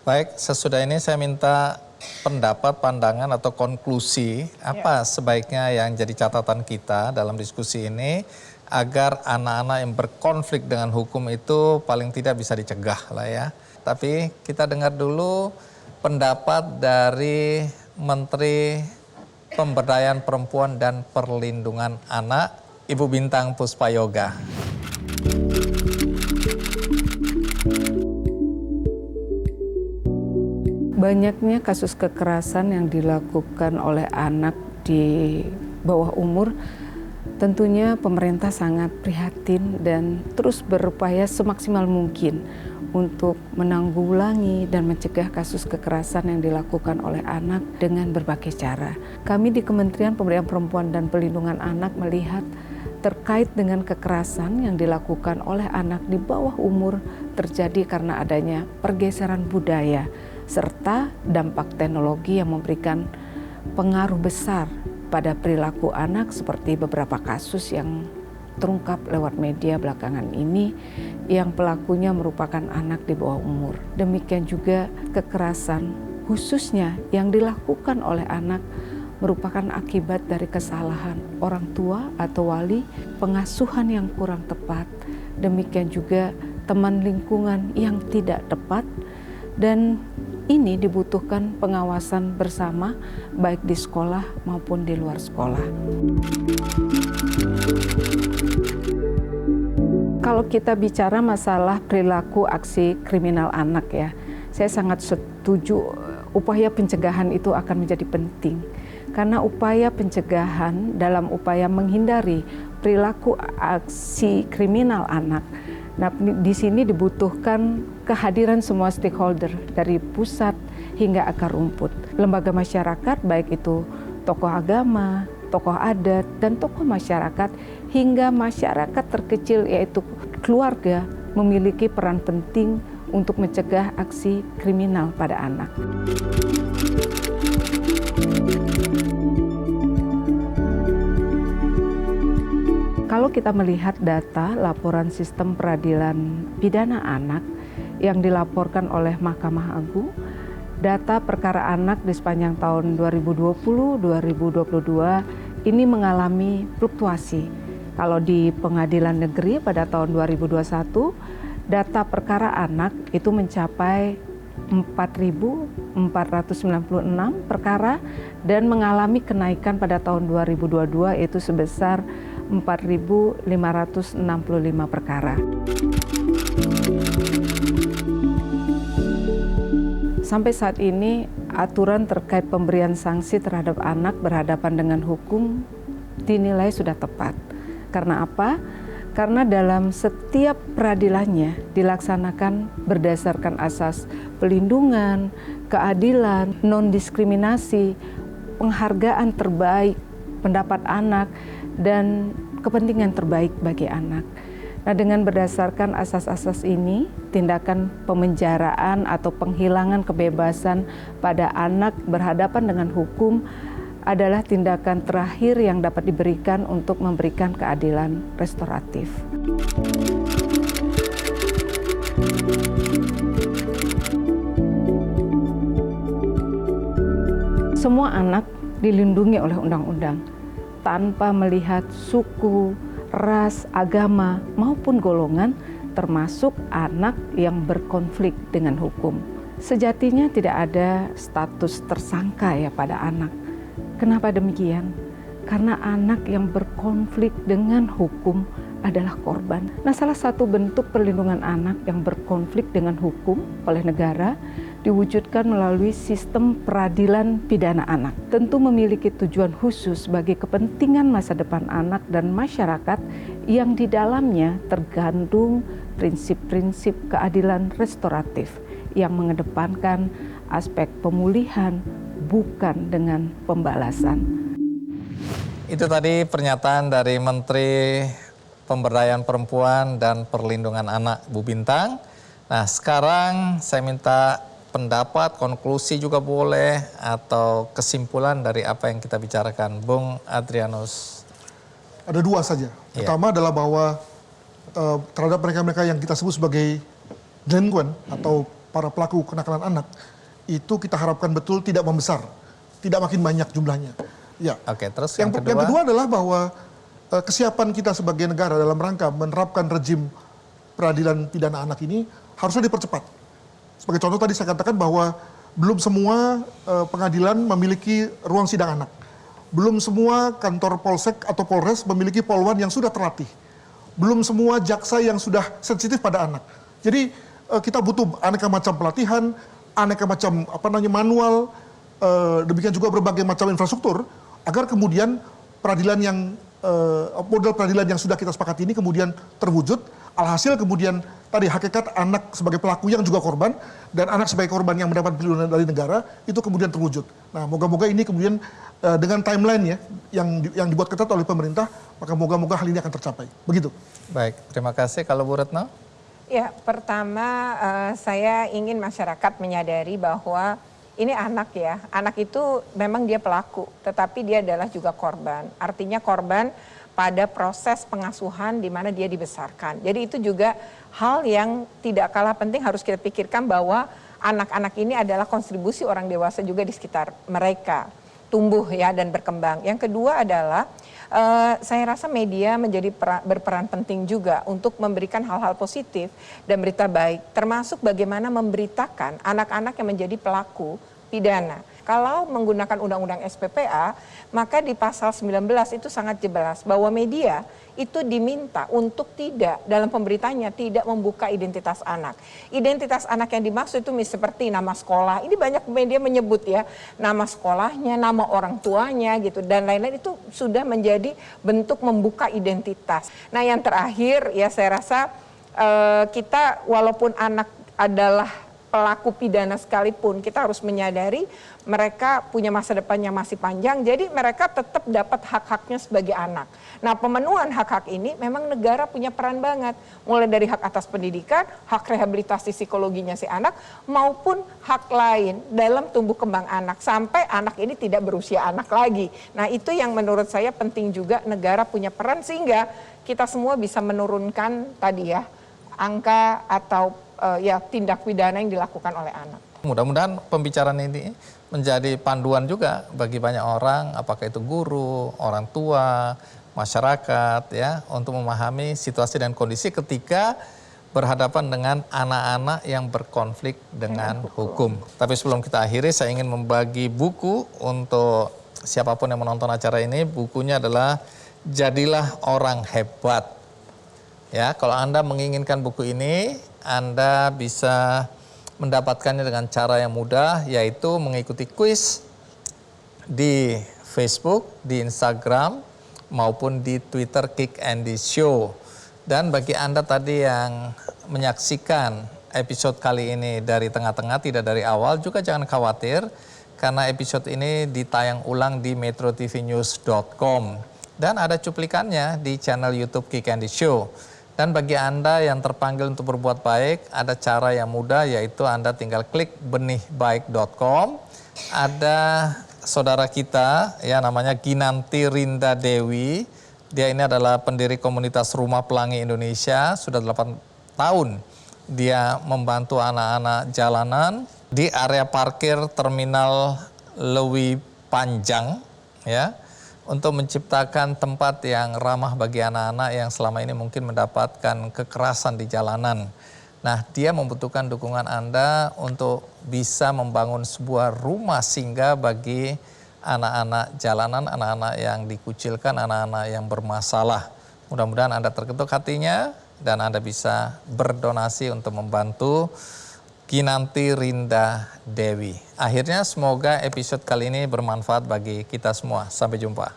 Baik, sesudah ini saya minta pendapat, pandangan atau konklusi apa sebaiknya yang jadi catatan kita dalam diskusi ini agar anak-anak yang berkonflik dengan hukum itu paling tidak bisa dicegah lah ya. Tapi kita dengar dulu pendapat dari Menteri Pemberdayaan Perempuan dan Perlindungan Anak, Ibu Bintang Puspayoga. Banyaknya kasus kekerasan yang dilakukan oleh anak di bawah umur, tentunya pemerintah sangat prihatin dan terus berupaya semaksimal mungkin untuk menanggulangi dan mencegah kasus kekerasan yang dilakukan oleh anak dengan berbagai cara. Kami di Kementerian Pemberdayaan Perempuan dan Perlindungan Anak melihat terkait dengan kekerasan yang dilakukan oleh anak di bawah umur terjadi karena adanya pergeseran budaya serta dampak teknologi yang memberikan pengaruh besar pada perilaku anak seperti beberapa kasus yang terungkap lewat media belakangan ini yang pelakunya merupakan anak di bawah umur. Demikian juga kekerasan khususnya yang dilakukan oleh anak merupakan akibat dari kesalahan orang tua atau wali, pengasuhan yang kurang tepat, demikian juga teman lingkungan yang tidak tepat, dan ini dibutuhkan pengawasan bersama baik di sekolah maupun di luar sekolah. Kalau kita bicara masalah perilaku aksi kriminal anak ya, saya sangat setuju upaya pencegahan itu akan menjadi penting. Karena upaya pencegahan dalam upaya menghindari perilaku aksi kriminal anak, nah, di sini dibutuhkan kehadiran semua stakeholder dari pusat hingga akar rumput. Lembaga masyarakat baik itu tokoh agama, tokoh adat, dan tokoh masyarakat hingga masyarakat terkecil yaitu keluarga memiliki peran penting untuk mencegah aksi kriminal pada anak. Kalau kita melihat data laporan sistem peradilan pidana anak yang dilaporkan oleh Mahkamah Agung, data perkara anak di sepanjang tahun 2020-2022 ini mengalami fluktuasi. Kalau di pengadilan negeri pada tahun 2021, data perkara anak itu mencapai 4.496 perkara dan mengalami kenaikan pada tahun 2022 itu sebesar 4.565 perkara. Sampai saat ini, aturan terkait pemberian sanksi terhadap anak berhadapan dengan hukum dinilai sudah tepat. Karena apa? Karena dalam setiap peradilannya dilaksanakan berdasarkan asas pelindungan, keadilan, non-diskriminasi, penghargaan terbaik, pendapat anak, dan kepentingan terbaik bagi anak. Nah, dengan berdasarkan asas-asas ini, tindakan pemenjaraan atau penghilangan kebebasan pada anak berhadapan dengan hukum adalah tindakan terakhir yang dapat diberikan untuk memberikan keadilan restoratif. Semua anak dilindungi oleh undang-undang tanpa melihat suku, ras, agama, maupun golongan, termasuk anak yang berkonflik dengan hukum. Sejatinya tidak ada status tersangka ya pada anak. Kenapa demikian? Karena anak yang berkonflik dengan hukum adalah korban. Nah, salah satu bentuk perlindungan anak yang berkonflik dengan hukum oleh negara diwujudkan melalui sistem peradilan pidana anak. Tentu memiliki tujuan khusus bagi kepentingan masa depan anak dan masyarakat yang di dalamnya tergandung prinsip-prinsip keadilan restoratif yang mengedepankan aspek pemulihan bukan dengan pembalasan. Itu tadi pernyataan dari Menteri Pemberdayaan Perempuan dan Perlindungan Anak, Bu Bintang. Nah, sekarang saya minta pendapat, konklusi juga boleh, atau kesimpulan dari apa yang kita bicarakan. Bung Adrianus. Ada dua saja. Pertama adalah bahwa terhadap mereka-mereka yang kita sebut sebagai delinquent atau para pelaku kenakalan anak itu kita harapkan betul tidak membesar, tidak makin banyak jumlahnya. Ya. Oke, terus Yang kedua adalah bahwa kesiapan kita sebagai negara dalam rangka menerapkan rejim peradilan pidana anak ini harusnya dipercepat. Sebagai contoh tadi saya katakan bahwa belum semua pengadilan memiliki ruang sidang anak. Belum semua kantor polsek atau polres memiliki polwan yang sudah terlatih. Belum semua jaksa yang sudah sensitif pada anak. Jadi kita butuh aneka macam pelatihan, aneka macam manual, demikian juga berbagai macam infrastruktur agar kemudian peradilan yang model peradilan yang sudah kita sepakati ini kemudian terwujud. Alhasil kemudian tadi hakikat anak sebagai pelaku yang juga korban dan anak sebagai korban yang mendapat perlindungan dari negara itu kemudian terwujud. Nah, moga-moga ini kemudian dengan timeline ya yang dibuat ketat oleh pemerintah, maka moga-moga hal ini akan tercapai. Begitu. Baik, terima kasih. Kalau Bu Retno? Ya, pertama saya ingin masyarakat menyadari bahwa ini anak ya. Anak itu memang dia pelaku, tetapi dia adalah juga korban. Artinya korban pada proses pengasuhan di mana dia dibesarkan. Jadi itu juga hal yang tidak kalah penting harus kita pikirkan bahwa anak-anak ini adalah kontribusi orang dewasa juga di sekitar mereka tumbuh ya dan berkembang. Yang kedua adalah saya rasa media menjadi berperan penting juga untuk memberikan hal-hal positif dan berita baik, termasuk bagaimana memberitakan anak-anak yang menjadi pelaku pidana. Kalau menggunakan undang-undang SPPA, maka di pasal 19 itu sangat jelas bahwa media itu diminta untuk tidak, dalam pemberitaannya tidak membuka identitas anak. Identitas anak yang dimaksud itu seperti nama sekolah, ini banyak media menyebut ya, nama sekolahnya, nama orang tuanya gitu, dan lain-lain itu sudah menjadi bentuk membuka identitas. Nah yang terakhir ya saya rasa kita walaupun anak adalah pelaku pidana sekalipun, kita harus menyadari mereka punya masa depan yang masih panjang, jadi mereka tetap dapat hak-haknya sebagai anak. Nah pemenuhan hak-hak ini memang negara punya peran banget, mulai dari hak atas pendidikan, hak rehabilitasi psikologinya si anak, maupun hak lain dalam tumbuh kembang anak, sampai anak ini tidak berusia anak lagi. Nah itu yang menurut saya penting juga negara punya peran, sehingga kita semua bisa menurunkan tadi ya, angka atau tindak pidana yang dilakukan oleh anak. Mudah-mudahan pembicaraan ini menjadi panduan juga bagi banyak orang, apakah itu guru, orang tua, masyarakat ya, untuk memahami situasi dan kondisi ketika berhadapan dengan anak-anak yang berkonflik dengan hukum. Tapi sebelum kita akhiri, saya ingin membagi buku untuk siapapun yang menonton acara ini. Bukunya adalah Jadilah Orang Hebat. Ya, kalau Anda menginginkan buku ini, Anda bisa mendapatkannya dengan cara yang mudah, yaitu mengikuti kuis di Facebook, di Instagram, maupun di Twitter Kick Andy Show. Dan bagi Anda tadi yang menyaksikan episode kali ini dari tengah-tengah, tidak dari awal, juga jangan khawatir, karena episode ini ditayang ulang di metrotvnews.com. Dan ada cuplikannya di channel YouTube Kick Andy Show. Dan bagi Anda yang terpanggil untuk berbuat baik, ada cara yang mudah, yaitu Anda tinggal klik benihbaik.com. Ada saudara kita, ya namanya Ginanti Rinda Dewi. Dia ini adalah pendiri komunitas Rumah Pelangi Indonesia, sudah 8 tahun. Dia membantu anak-anak jalanan di area parkir Terminal Lewi Panjang, ya, untuk menciptakan tempat yang ramah bagi anak-anak yang selama ini mungkin mendapatkan kekerasan di jalanan. Nah, dia membutuhkan dukungan Anda untuk bisa membangun sebuah rumah singgah bagi anak-anak jalanan, anak-anak yang dikucilkan, anak-anak yang bermasalah. Mudah-mudahan Anda terketuk hatinya dan Anda bisa berdonasi untuk membantu Ginanti Rinda Dewi. Akhirnya semoga episode kali ini bermanfaat bagi kita semua. Sampai jumpa.